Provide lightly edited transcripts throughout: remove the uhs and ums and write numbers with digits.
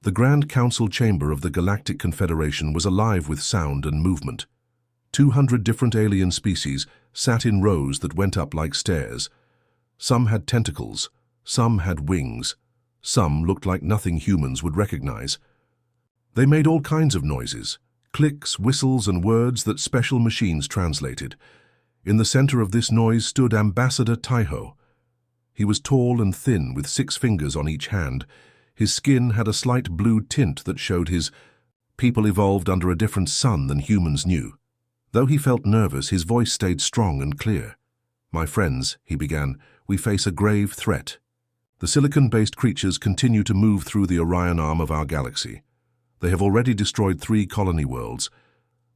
The Grand Council chamber of the Galactic Confederation was alive with sound and movement. 200 different alien species sat in rows that went up like stairs. Some had tentacles, some had wings, some looked like nothing humans would recognize. They made all kinds of noises, clicks, whistles, and words that special machines translated. In the center of this noise stood Ambassador Taiho. He was tall and thin with 6 fingers on each hand. His skin had a slight blue tint that showed his people evolved under a different sun than humans knew. Though he felt nervous, his voice stayed strong and clear. "My friends," he began, "we face a grave threat. The silicon-based creatures continue to move through the Orion arm of our galaxy. They have already destroyed 3 colony worlds.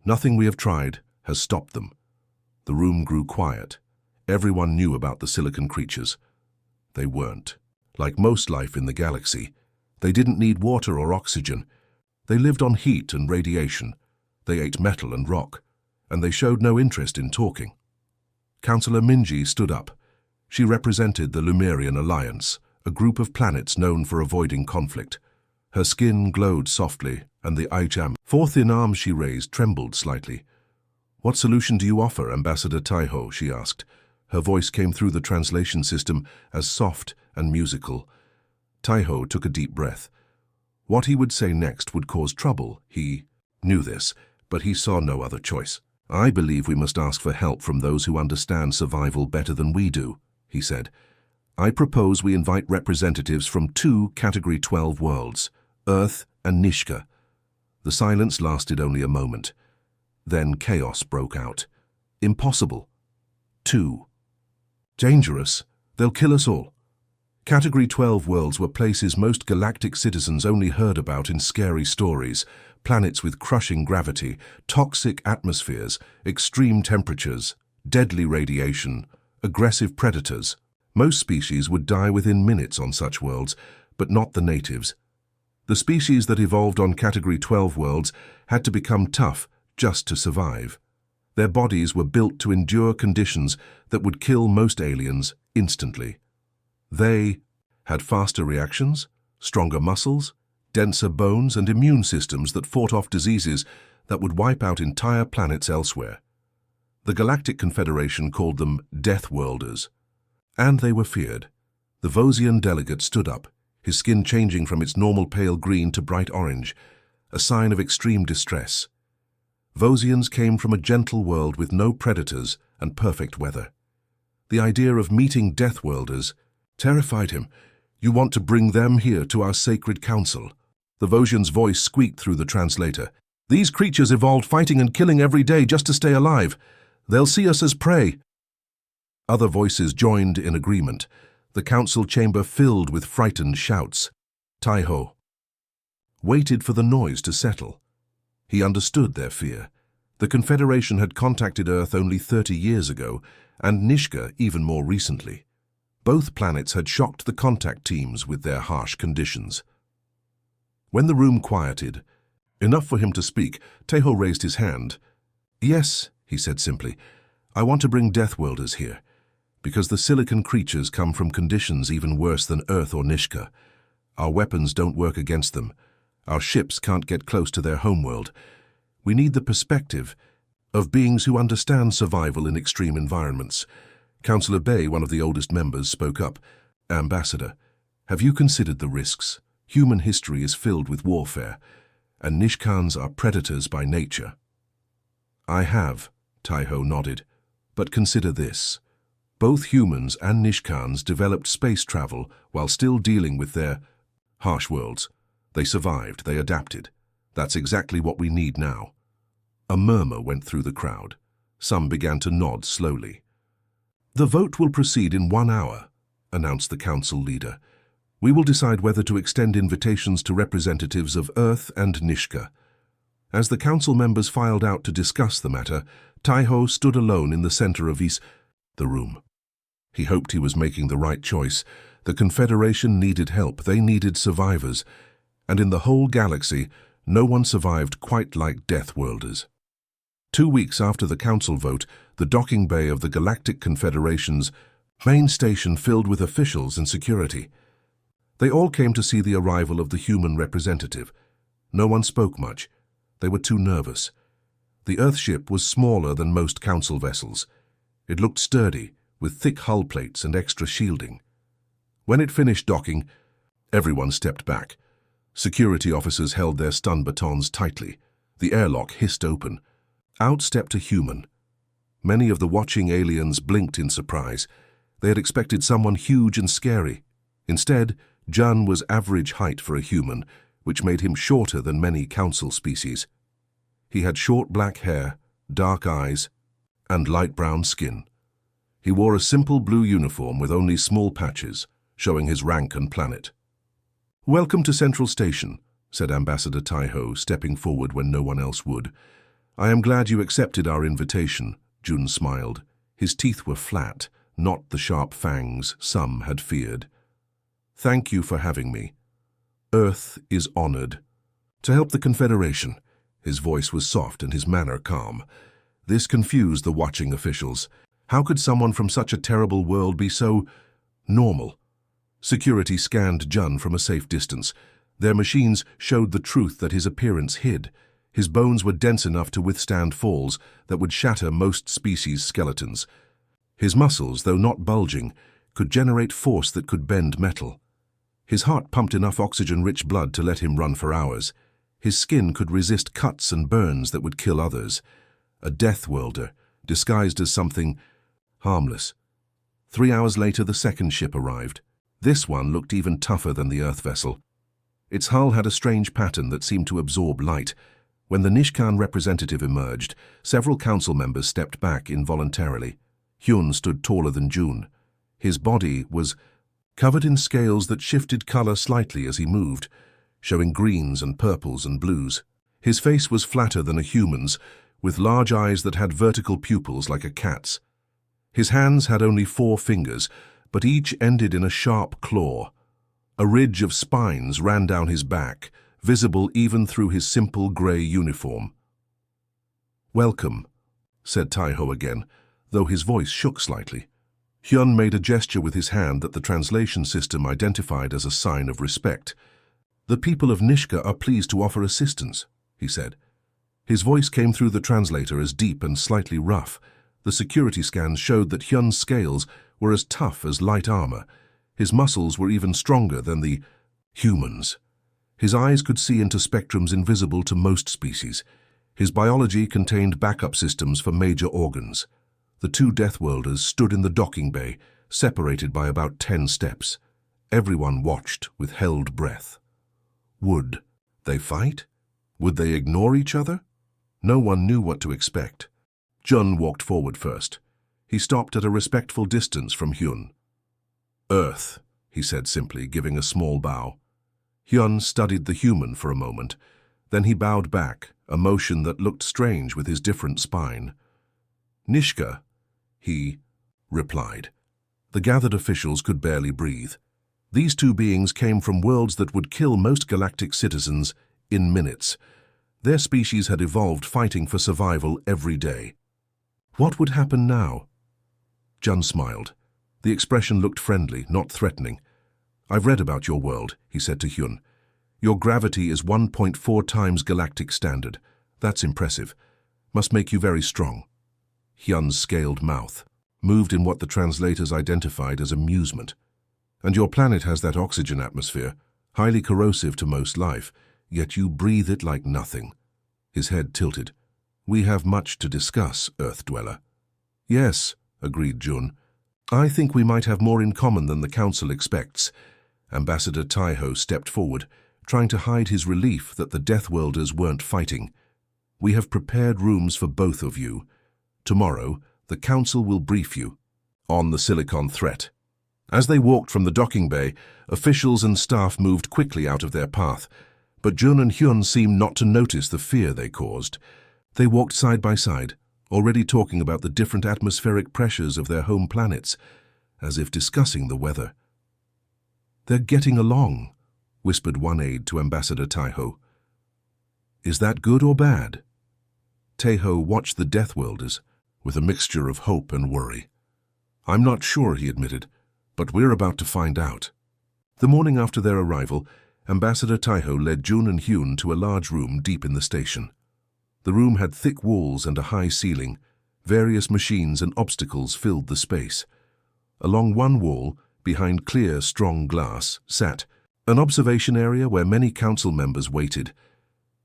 Nothing we have tried has stopped them." The room grew quiet. Everyone knew about the silicon creatures. They weren't. Like most life in the galaxy, they didn't need water or oxygen. They lived on heat and radiation. They ate metal and rock, and they showed no interest in talking. Councillor Minji stood up. She represented the Lumerian Alliance, a group of planets known for avoiding conflict. Her skin glowed softly, and the Aicham, 4 thin arms she raised, trembled slightly. "What solution do you offer, Ambassador Taiho?" she asked. Her voice came through the translation system as soft and musical. Taiho took a deep breath. What he would say next would cause trouble. He knew this, but he saw no other choice. "I believe we must ask for help from those who understand survival better than we do," he said. "I propose we invite representatives from 2 Category 12 worlds, Earth and Nishka." The silence lasted only a moment. Then chaos broke out. "Impossible. 2. Dangerous. They'll kill us all." Category 12 worlds were places most galactic citizens only heard about in scary stories. Planets with crushing gravity, toxic atmospheres, extreme temperatures, deadly radiation, aggressive predators. Most species would die within minutes on such worlds, but not the natives. The species that evolved on Category 12 worlds had to become tough just to survive. Their bodies were built to endure conditions that would kill most aliens instantly. They had faster reactions, stronger muscles, denser bones, and immune systems that fought off diseases that would wipe out entire planets elsewhere. The Galactic Confederation called them Deathworlders, and they were feared. The Vosian delegate stood up, his skin changing from its normal pale green to bright orange, a sign of extreme distress. Vosians came from a gentle world with no predators and perfect weather. The idea of meeting Deathworlders terrified him. "You want to bring them here to our sacred council?" The Vosian's voice squeaked through the translator. "These creatures evolved fighting and killing every day just to stay alive. They'll see us as prey." Other voices joined in agreement. The council chamber filled with frightened shouts. Taiho waited for the noise to settle. He understood their fear. The Confederation had contacted Earth only 30 years ago, and Nishka even more recently. Both planets had shocked the contact teams with their harsh conditions. When the room quieted, enough for him to speak, Taiho raised his hand. "Yes," he said simply, "I want to bring Deathworlders here, because the silicon creatures come from conditions even worse than Earth or Nishka. Our weapons don't work against them. Our ships can't get close to their homeworld. We need the perspective of beings who understand survival in extreme environments." Councillor Bay, one of the oldest members, spoke up. "Ambassador, have you considered the risks? Human history is filled with warfare, and Nishkans are predators by nature." "I have," Taiho nodded. "But consider this. Both humans and Nishkans developed space travel while still dealing with their harsh worlds. They survived, they adapted. That's exactly what we need now." A murmur went through the crowd. Some began to nod slowly. "The vote will proceed in 1 hour," announced the council leader. "We will decide whether to extend invitations to representatives of Earth and Nishka." As the council members filed out to discuss the matter, Taiho stood alone in the center of the room. He hoped he was making the right choice. The Confederation needed help. They needed survivors. And in the whole galaxy, no one survived quite like Deathworlders. 2 weeks after the council vote, the docking bay of the Galactic Confederation's main station filled with officials and security. They all came to see the arrival of the human representative. No one spoke much. They were too nervous. The Earthship was smaller than most Council vessels. It looked sturdy, with thick hull plates and extra shielding. When it finished docking, everyone stepped back. Security officers held their stun batons tightly. The airlock hissed open. Out stepped a human. Many of the watching aliens blinked in surprise. They had expected someone huge and scary. Instead, Jun was average height for a human, which made him shorter than many Council species. He had short black hair, dark eyes, and light brown skin. He wore a simple blue uniform with only small patches, showing his rank and planet. "Welcome to Central Station," said Ambassador Taiho, stepping forward when no one else would. "I am glad you accepted our invitation," Jun smiled. His teeth were flat, not the sharp fangs some had feared. "Thank you for having me. Earth is honored. To help the Confederation." His voice was soft and his manner calm. This confused the watching officials. How could someone from such a terrible world be so normal? Security scanned Jun from a safe distance. Their machines showed the truth that his appearance hid. His bones were dense enough to withstand falls that would shatter most species' skeletons. His muscles, though not bulging, could generate force that could bend metal. His heart pumped enough oxygen-rich blood to let him run for hours. His skin could resist cuts and burns that would kill others. A Deathworlder, disguised as something harmless. 3 hours later, the second ship arrived. This one looked even tougher than the Earth vessel. Its hull had a strange pattern that seemed to absorb light. When the Nishkan representative emerged, several council members stepped back involuntarily. Hyun stood taller than Jun. His body was covered in scales that shifted color slightly as he moved, showing greens and purples and blues. His face was flatter than a human's, with large eyes that had vertical pupils like a cat's. His hands had only 4 fingers, but each ended in a sharp claw. A ridge of spines ran down his back, visible even through his simple grey uniform. "Welcome," said Taiho again, though his voice shook slightly. Hyun made a gesture with his hand that the translation system identified as a sign of respect. "The people of Nishka are pleased to offer assistance," he said. His voice came through the translator as deep and slightly rough. The security scans showed that Hyun's scales were as tough as light armor. His muscles were even stronger than the humans. His eyes could see into spectrums invisible to most species. His biology contained backup systems for major organs. The 2 Deathworlders stood in the docking bay, separated by about 10 steps. Everyone watched with held breath. Would they fight? Would they ignore each other? No one knew what to expect. Jun walked forward first. He stopped at a respectful distance from Hyun. "Earth," he said simply, giving a small bow. Hyun studied the human for a moment. Then he bowed back, a motion that looked strange with his different spine. "Nishka," he replied. The gathered officials could barely breathe. These 2 beings came from worlds that would kill most galactic citizens in minutes. Their species had evolved fighting for survival every day. What would happen now? Jun smiled. The expression looked friendly, not threatening. "I've read about your world," he said to Hyun. "Your gravity is 1.4 times galactic standard. That's impressive. Must make you very strong." Hyun's scaled mouth moved in what the translators identified as amusement. "And your planet has that oxygen atmosphere, highly corrosive to most life, yet you breathe it like nothing." His head tilted. "We have much to discuss, Earth Dweller." "Yes," agreed Jun. "I think we might have more in common than the Council expects." Ambassador Taiho stepped forward, trying to hide his relief that the Deathworlders weren't fighting. "We have prepared rooms for both of you. Tomorrow, the Council will brief you on the Silicon threat." As they walked from the docking bay, officials and staff moved quickly out of their path, but Jun and Hyun seemed not to notice the fear they caused. They walked side by side, already talking about the different atmospheric pressures of their home planets, as if discussing the weather. "They're getting along," whispered one aide to Ambassador Taiho. "Is that good or bad?" Taiho watched the Deathworlders with a mixture of hope and worry. "I'm not sure," he admitted, "but we're about to find out." The morning after their arrival, Ambassador Taiho led Jun and Hyun to a large room deep in the station. The room had thick walls and a high ceiling. Various machines and obstacles filled the space. Along one wall, behind clear, strong glass, sat an observation area where many council members waited.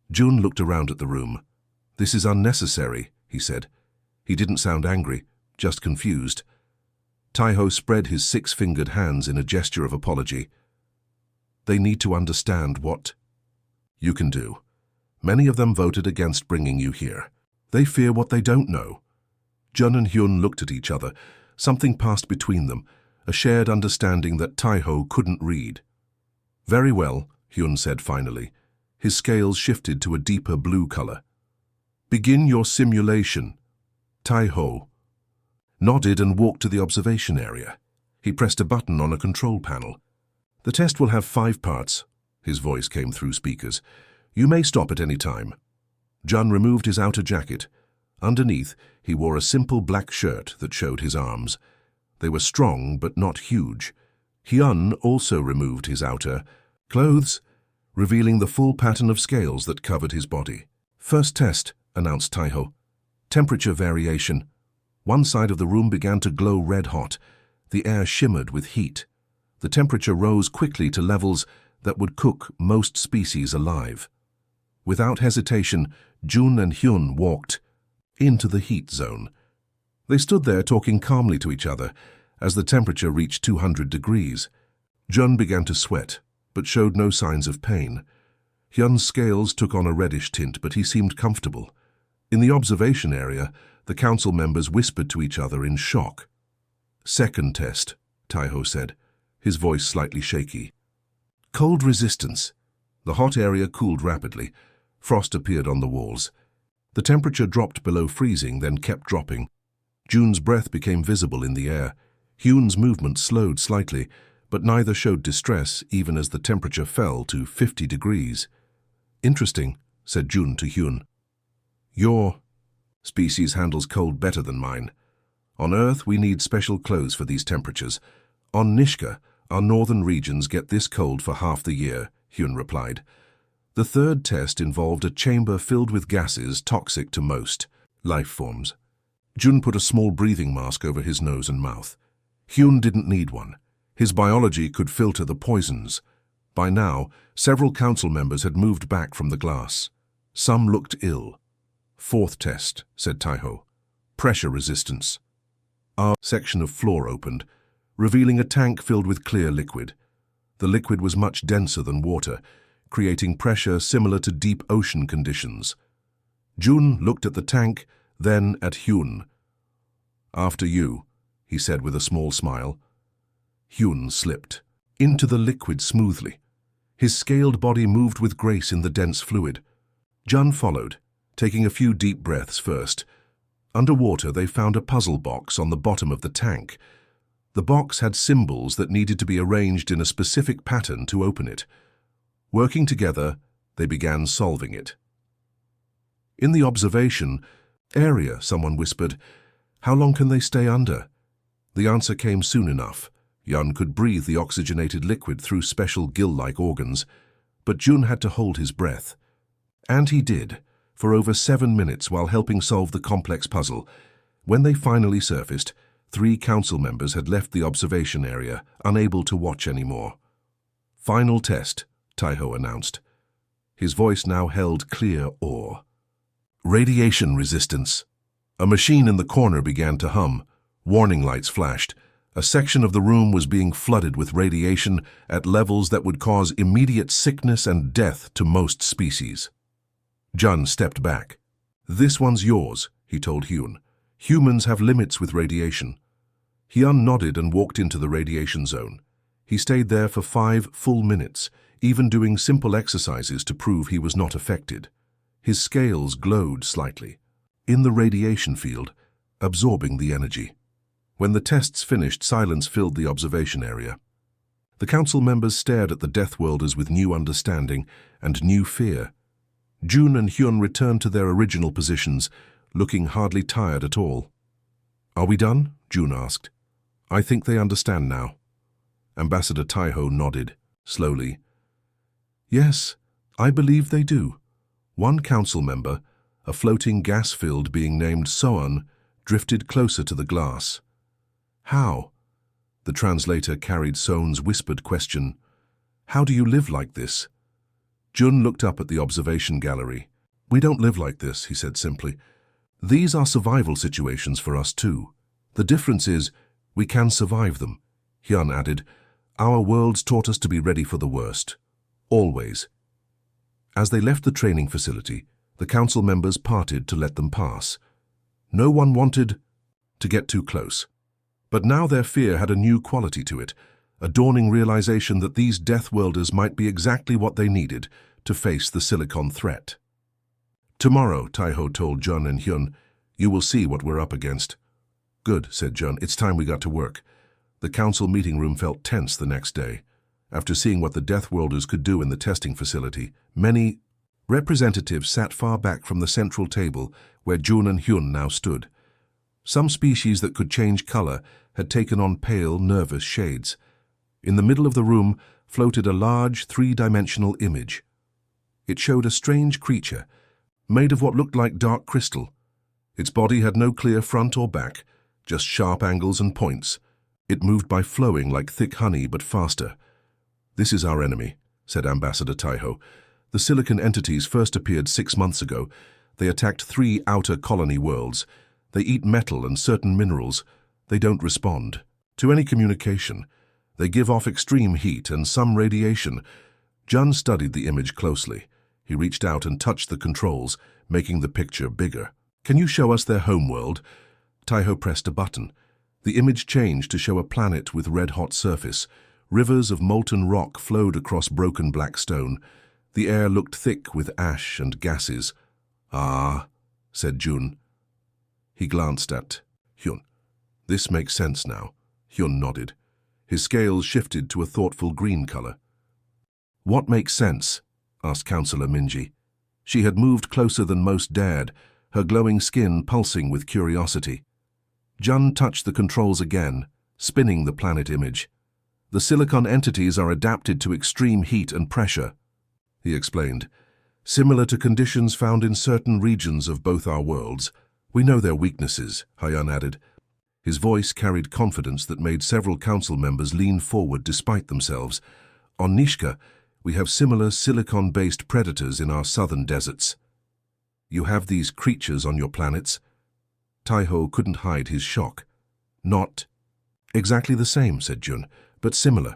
Jun looked around at the room. "This is unnecessary," he said. He didn't sound angry, just confused. Taiho spread his six-fingered hands in a gesture of apology. "They need to understand what you can do. Many of them voted against bringing you here. They fear what they don't know." Jun and Hyun looked at each other. Something passed between them, a shared understanding that Taiho couldn't read. "Very well," Hyun said finally. His scales shifted to a deeper blue color. "Begin your simulation." Taiho nodded and walked to the observation area. He pressed a button on a control panel. "The test will have 5 parts," his voice came through speakers. "You may stop at any time." Jun removed his outer jacket. Underneath, he wore a simple black shirt that showed his arms. They were strong but not huge. Hyun also removed his outer clothes, revealing the full pattern of scales that covered his body. "First test," announced Taiho. "Temperature variation." One side of the room began to glow red-hot. The air shimmered with heat. The temperature rose quickly to levels that would cook most species alive. Without hesitation, Jun and Hyun walked into the heat zone. They stood there talking calmly to each other as the temperature reached 200 degrees. Jun began to sweat, but showed no signs of pain. Hyun's scales took on a reddish tint, but he seemed comfortable. In the observation area, the council members whispered to each other in shock. "Second test," Taiho said, his voice slightly shaky. "Cold resistance." The hot area cooled rapidly. Frost appeared on the walls. The temperature dropped below freezing, then kept dropping. Jun's breath became visible in the air. Hyun's movement slowed slightly, but neither showed distress even as the temperature fell to 50 degrees. "Interesting," said Jun to Hyun. "Your species handles cold better than mine. On Earth, we need special clothes for these temperatures. On Nishka, our northern regions get this cold for half the year," Hyun replied. The third test involved a chamber filled with gases toxic to most life forms. Jun put a small breathing mask over his nose and mouth. Hyun didn't need one. His biology could filter the poisons. By now, several council members had moved back from the glass. Some looked ill. "Fourth test," said Taiho. "Pressure resistance." Our section of floor opened, revealing a tank filled with clear liquid. The liquid was much denser than water, creating pressure similar to deep ocean conditions. Jun looked at the tank, then at Hyun. "After you," he said with a small smile. Hyun slipped into the liquid smoothly. His scaled body moved with grace in the dense fluid. Jun followed, taking a few deep breaths first. Underwater, they found a puzzle box on the bottom of the tank. The box had symbols that needed to be arranged in a specific pattern to open it. Working together, they began solving it. In the observation area, someone whispered, "How long can they stay under?" The answer came soon enough. Hyun could breathe the oxygenated liquid through special gill-like organs, but Jun had to hold his breath. And he did, for over 7 minutes while helping solve the complex puzzle. When they finally surfaced, 3 council members had left the observation area, unable to watch anymore. "Final test," Taiho announced. His voice now held clear awe. "Radiation resistance." A machine in the corner began to hum. Warning lights flashed. A section of the room was being flooded with radiation at levels that would cause immediate sickness and death to most species. Jun stepped back. "This one's yours," he told Hyun. "Humans have limits with radiation." Hyun nodded and walked into the radiation zone. He stayed there for 5 full minutes, even doing simple exercises to prove he was not affected. His scales glowed slightly, in the radiation field, absorbing the energy. When the tests finished, silence filled the observation area. The council members stared at the Deathworlders with new understanding and new fear. Jun and Hyun returned to their original positions, looking hardly tired at all. "Are we done?" Jun asked. "I think they understand now." Ambassador Taiho nodded. slowly. Yes, I believe they do. One council member, a floating gas-filled being named Soan, drifted closer to the glass. How? The translator carried Soan's whispered question. How do you live like this? Jun looked up at the observation gallery. We don't live like this, he said simply. These are survival situations for us too. The difference is, we can survive them. Hyun added, our worlds taught us to be ready for the worst. Always. As they left the training facility, the council members parted to let them pass. No one wanted to get too close. But now their fear had a new quality to it, a dawning realization that these Deathworlders might be exactly what they needed to face the Silicon threat. Tomorrow, Taiho told Jun and Hyun, you will see what we're up against. Good, said Jun, it's time we got to work. The council meeting room felt tense the next day. After seeing what the Deathworlders could do in the testing facility, many representatives sat far back from the central table where Jun and Hyun now stood. Some species that could change color had taken on pale, nervous shades. In the middle of the room floated a large, three-dimensional image. It showed a strange creature, made of what looked like dark crystal. Its body had no clear front or back, just sharp angles and points. It moved by flowing like thick honey, but faster. This is our enemy, said Ambassador Taiho. The Silicon entities first appeared 6 months ago. They attacked 3 outer colony worlds. They eat metal and certain minerals. They don't respond to any communication. They give off extreme heat and some radiation. Jun studied the image closely. He reached out and touched the controls, making the picture bigger. Can you show us their homeworld? Taiho pressed a button. The image changed to show a planet with red-hot surface. Rivers of molten rock flowed across broken black stone. The air looked thick with ash and gases. Ah, said Jun. He glanced at Hyun. This makes sense now. Hyun nodded. His scales shifted to a thoughtful green color. What makes sense? Asked Councillor Minji. She had moved closer than most dared, her glowing skin pulsing with curiosity. Jun touched the controls again, spinning the planet image. The Silicon entities are adapted to extreme heat and pressure, he explained. Similar to conditions found in certain regions of both our worlds. We know their weaknesses, Hyun added. His voice carried confidence that made several council members lean forward despite themselves. On Nishka, we have similar silicon-based predators in our southern deserts. You have these creatures on your planets? Taiho couldn't hide his shock. Not exactly the same, said Jun, but similar.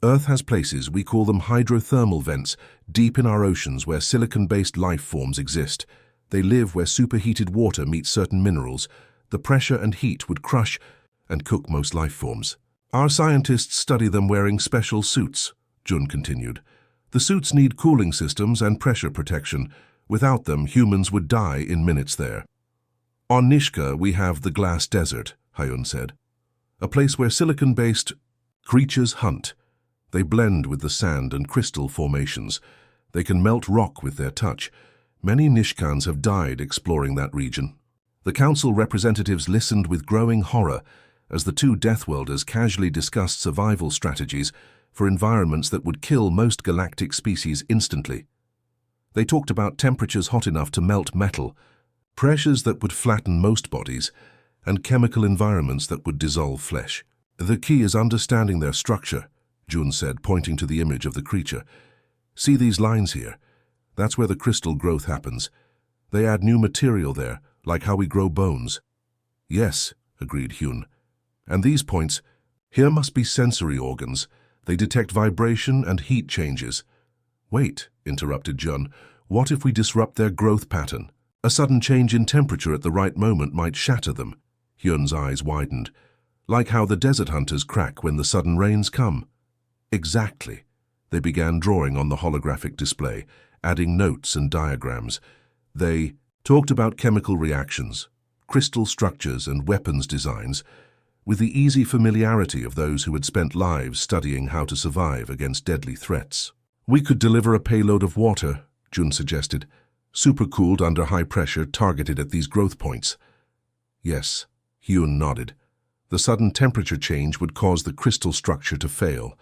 Earth has places, we call them hydrothermal vents, deep in our oceans where silicon-based life forms exist. They live where superheated water meets certain minerals. The pressure and heat would crush and cook most life forms. Our scientists study them wearing special suits, Jun continued. The suits need cooling systems and pressure protection. Without them, humans would die in minutes there. On Nishka, we have the glass desert, Hyun said. A place where silicon-based creatures hunt. They blend with the sand and crystal formations. They can melt rock with their touch. Many Nishkans have died exploring that region. The council representatives listened with growing horror as the 2 Deathworlders casually discussed survival strategies for environments that would kill most galactic species instantly. They talked about temperatures hot enough to melt metal, pressures that would flatten most bodies, and chemical environments that would dissolve flesh. The key is understanding their structure, Jun said, pointing to the image of the creature. See these lines here? That's where the crystal growth happens. They add new material there, like how we grow bones. Yes, agreed Hyun. And these points, here must be sensory organs. They detect vibration and heat changes. Wait, interrupted Jun, what if we disrupt their growth pattern? A sudden change in temperature at the right moment might shatter them. Hyun's eyes widened. Like how the desert hunters crack when the sudden rains come. Exactly. They began drawing on the holographic display, adding notes and diagrams. They talked about chemical reactions, crystal structures and weapons designs, with the easy familiarity of those who had spent lives studying how to survive against deadly threats. We could deliver a payload of water, Jun suggested, supercooled under high pressure targeted at these growth points. Yes, Hyun nodded. The sudden temperature change would cause the crystal structure to fail.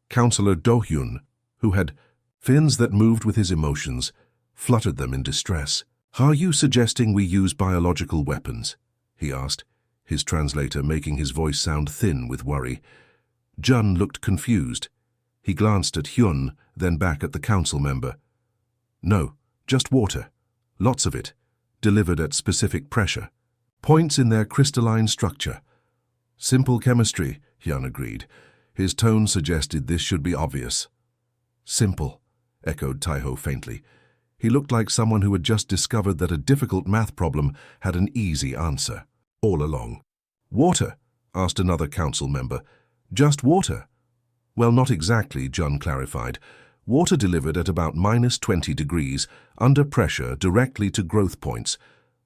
Counselor Do-hyun, who had fins that moved with his emotions, fluttered them in distress. "Are you suggesting we use biological weapons?" he asked, his translator making his voice sound thin with worry. Jun looked confused. He glanced at Hyun, then back at the council member. "No, just water. Lots of it, delivered at specific pressure. Points in their crystalline structure." "Simple chemistry," Hyun agreed. His tone suggested this should be obvious. "Simple," echoed Taiho faintly. He looked like someone who had just discovered that a difficult math problem had an easy answer all along. "Water?" asked another council member. "Just water?" "Well, not exactly," Jun clarified. "Water delivered at about -20 degrees, under pressure, directly to growth points.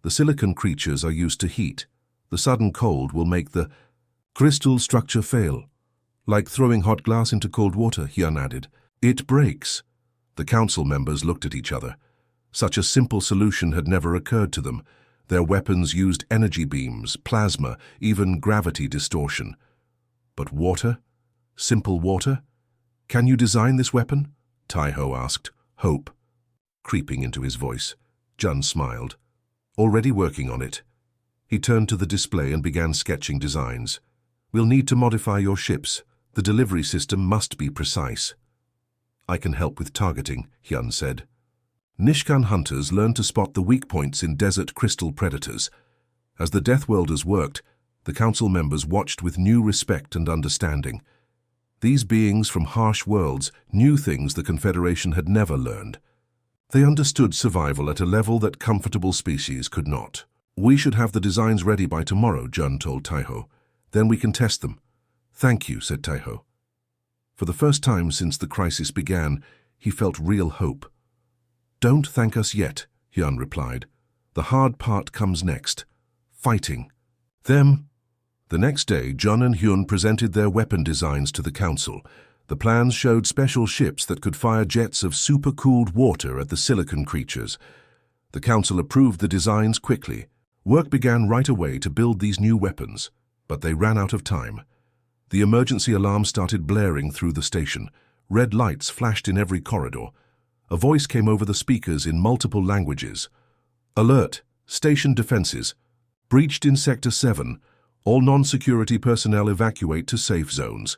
The silicon creatures are used to heat. The sudden cold will make the crystal structure fail. Like throwing hot glass into cold water," Hyun added. "It breaks." The council members looked at each other. Such a simple solution had never occurred to them. Their weapons used energy beams, plasma, even gravity distortion. But water? Simple water? "Can you design this weapon?" Taiho asked, hope creeping into his voice. Jun smiled. "Already working on it." He turned to the display and began sketching designs. "We'll need to modify your ships. The delivery system must be precise." "I can help with targeting," Hyun said. Nishkan hunters learned to spot the weak points in desert crystal predators. As the Deathworlders worked, the council members watched with new respect and understanding. These beings from harsh worlds knew things the Confederation had never learned. They understood survival at a level that comfortable species could not. "We should have the designs ready by tomorrow," Jun told Taiho. "Then we can test them." "Thank you," said Taiho. For the first time since the crisis began, he felt real hope. "Don't thank us yet," Hyun replied. "The hard part comes next. Fighting. Them." The next day, Jun and Hyun presented their weapon designs to the council. The plans showed special ships that could fire jets of super-cooled water at the silicon creatures. The council approved the designs quickly. Work began right away to build these new weapons, but they ran out of time. The emergency alarm started blaring through the station. Red lights flashed in every corridor. A voice came over the speakers in multiple languages. "Alert! Station defenses. Breached in Sector 7. All non-security personnel evacuate to safe zones."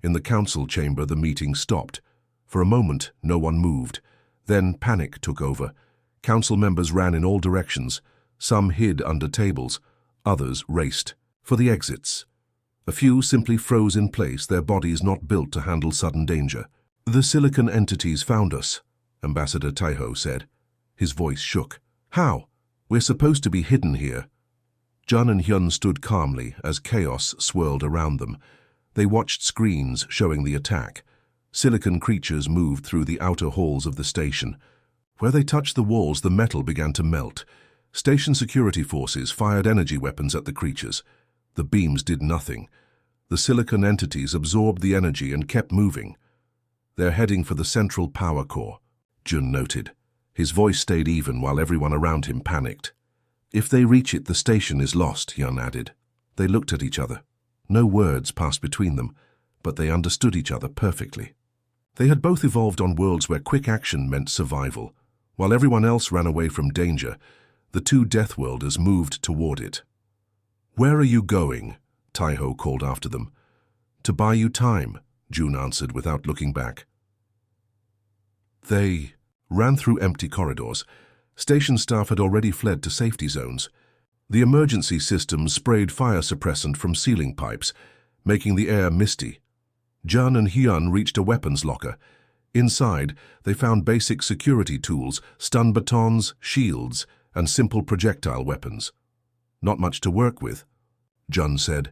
In the council chamber, the meeting stopped. For a moment, no one moved. Then panic took over. Council members ran in all directions. Some hid under tables. Others raced for the exits. A few simply froze in place, their bodies not built to handle sudden danger. "The silicon entities found us," Ambassador Taiho said. His voice shook. "How? We're supposed to be hidden here." Jun and Hyun stood calmly as chaos swirled around them. They watched screens showing the attack. Silicon creatures moved through the outer halls of the station. Where they touched the walls, the metal began to melt. Station security forces fired energy weapons at the creatures. The beams did nothing. The silicon entities absorbed the energy and kept moving. "They're heading for the central power core," Jun noted. His voice stayed even while everyone around him panicked. "If they reach it, the station is lost," Hyun added. They looked at each other. No words passed between them, but they understood each other perfectly. They had both evolved on worlds where quick action meant survival. While everyone else ran away from danger, the two Deathworlders moved toward it. "Where are you going?" Taiho called after them. "To buy you time," Jun answered without looking back. They ran through empty corridors. Station staff had already fled to safety zones. The emergency systems sprayed fire suppressant from ceiling pipes, making the air misty. Jun and Hyun reached a weapons locker. Inside, they found basic security tools, stun batons, shields, and simple projectile weapons. "Not much to work with," Jun said.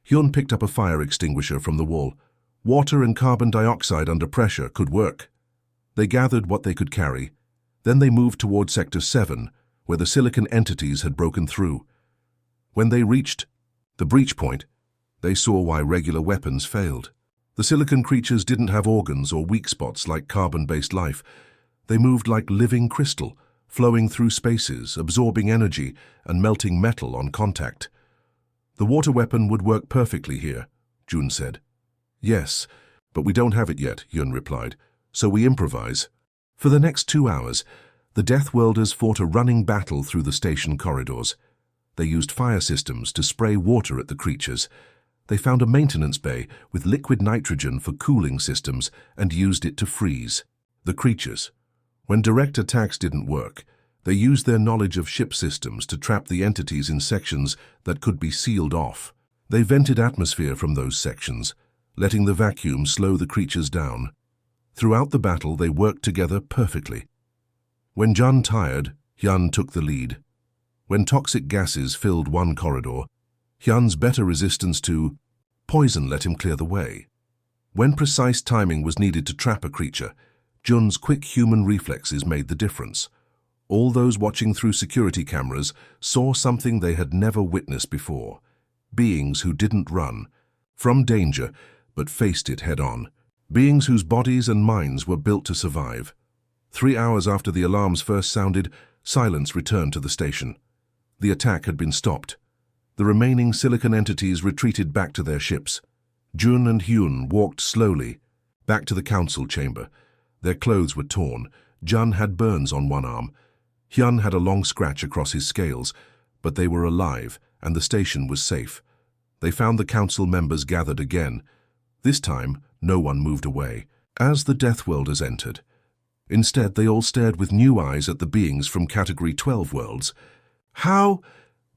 Hyun picked up a fire extinguisher from the wall. "Water and carbon dioxide under pressure could work." They gathered what they could carry. Then they moved toward Sector 7, where the silicon entities had broken through. When they reached the breach point, they saw why regular weapons failed. The silicon creatures didn't have organs or weak spots like carbon-based life. They moved like living crystal, flowing through spaces, absorbing energy, and melting metal on contact. "The water weapon would work perfectly here," Jun said. "Yes, But we don't have it yet, Yun replied, so we improvise. For the next 2 hours, the Deathworlders fought a running battle through the station corridors. They used fire systems to spray water at the creatures. They found a maintenance bay with liquid nitrogen for cooling systems and used it to freeze the creatures. When direct attacks didn't work, they used their knowledge of ship systems to trap the entities in sections that could be sealed off. They vented atmosphere from those sections, letting the vacuum slow the creatures down. Throughout the battle, they worked together perfectly. When Jun tired, Hyun took the lead. When toxic gases filled one corridor, Hyun's better resistance to poison let him clear the way. When precise timing was needed to trap a creature, Jun's quick human reflexes made the difference. All those watching through security cameras saw something they had never witnessed before. Beings who didn't run from danger, but faced it head-on. Beings whose bodies and minds were built to survive. 3 hours after the alarms first sounded, silence returned to the station. The attack had been stopped. The remaining silicon entities retreated back to their ships. Jun and Hyun walked slowly back to the council chamber. Their clothes were torn. Jun had burns on one arm. Hyun had a long scratch across his scales, but they were alive, and the station was safe. They found the council members gathered again. This time, no one moved away, as the Deathworlders entered. Instead, they all stared with new eyes at the beings from Category 12 worlds. "How?"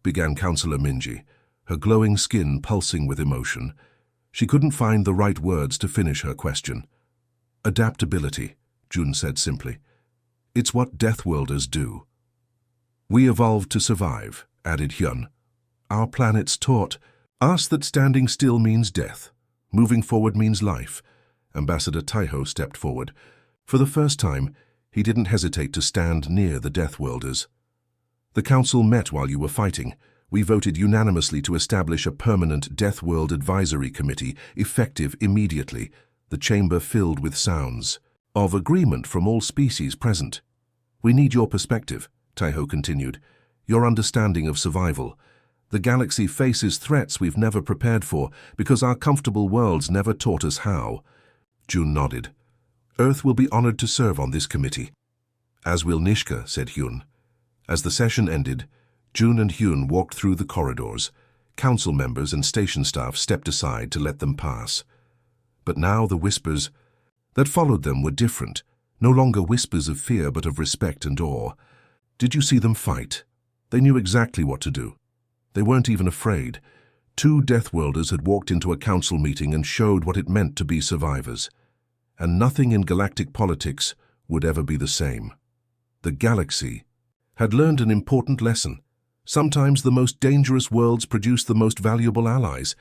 began Councillor Minji, her glowing skin pulsing with emotion. She couldn't find the right words to finish her question. "Adaptability," Jun said simply. "It's what Deathworlders do." "We evolved to survive," added Hyun. "Our planet's taught us that standing still means death. Moving forward means life." Ambassador Taiho stepped forward. For the first time, he didn't hesitate to stand near the Deathworlders. "The council met while you were fighting. We voted unanimously to establish a permanent Deathworld Advisory Committee, effective immediately." The chamber filled with sounds of agreement from all species present. "We need your perspective," Taiho continued, "your understanding of survival. The galaxy faces threats we've never prepared for because our comfortable worlds never taught us how." Jun nodded. "Earth will be honored to serve on this committee." "As will Nishka," said Hyun. As the session ended, Jun and Hyun walked through the corridors. Council members and station staff stepped aside to let them pass. But now the whispers that followed them were different, no longer whispers of fear but of respect and awe. Did you see them fight? They knew exactly what to do. They weren't even afraid. 2 Deathworlders had walked into a council meeting and showed what it meant to be survivors. And nothing in galactic politics would ever be the same. The galaxy had learned an important lesson. Sometimes the most dangerous worlds produce the most valuable allies.